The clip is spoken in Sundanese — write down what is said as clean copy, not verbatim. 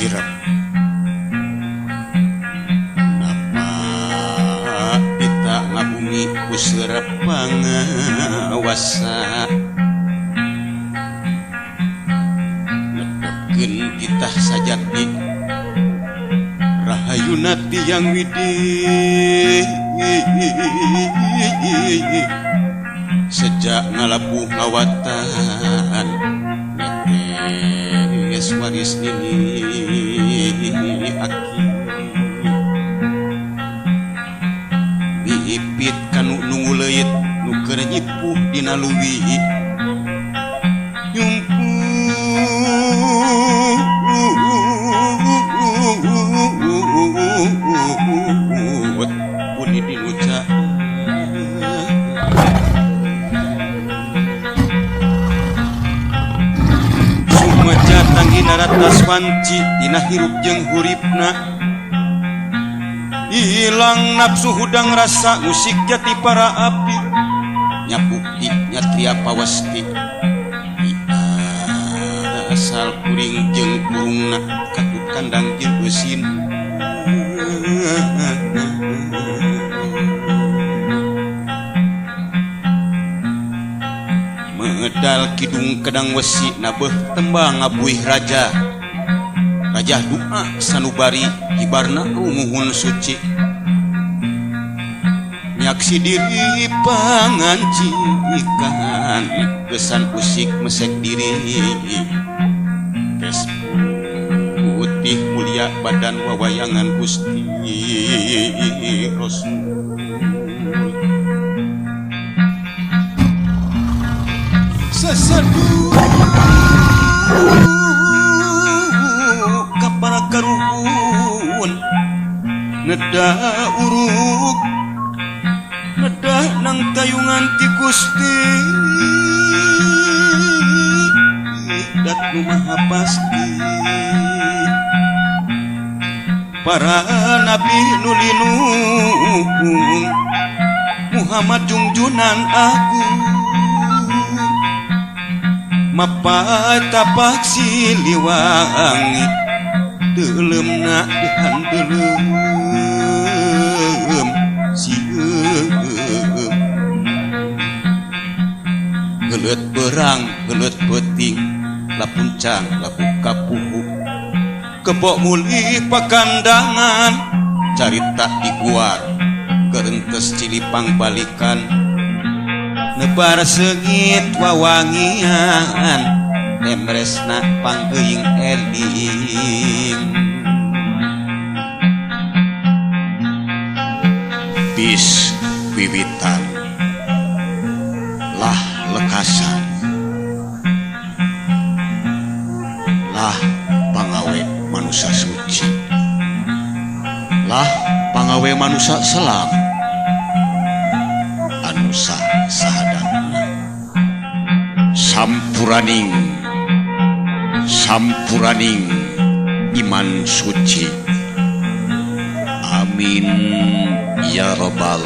sirep napa kita ngabumi ku sirep pangawasa netekeun kita sajati rahayuna tiang widih sejak ngalabuh ngawatan netes waris ini aki mipit kanu nunggu leuit nu keur nyipuh dina luwi nyumput puni dinuca sumaja tanggina ratas wanci dina hirup jeung huripna hilang nafsu hudang rasa musik jati para api nyapukti nyatria pawasti asal kuring jeung kurungna katut kandang jeung eusin medal kidung kedang wesi nabeh tembang abuih raja raja doa sanubari ibarna rumuhun suci nyaksi diri pangancikan kesan usik mesek diri tes putih mulia badan wawayangan Gusti Rasul sesadu kapara karuhun neda uruk neda nang tayungan ti Gusti dat nu maha pasti para nabi nulinung Muhammad junjunan agung mapatapak siliwangi teuleumna dihandelem sieum geuleut berang geuleut peuting lapuncang lapu kapuhu kebok muli pakandangan carita diguar kerentes cilipang balikan nebar sengit wawangian nemresna panggeuing eling bis wiwitan lah lekasan lah pangawe manusia suci lah pangawe manusia selam anusa sahadana sampuraning iman suci amin ya rabbal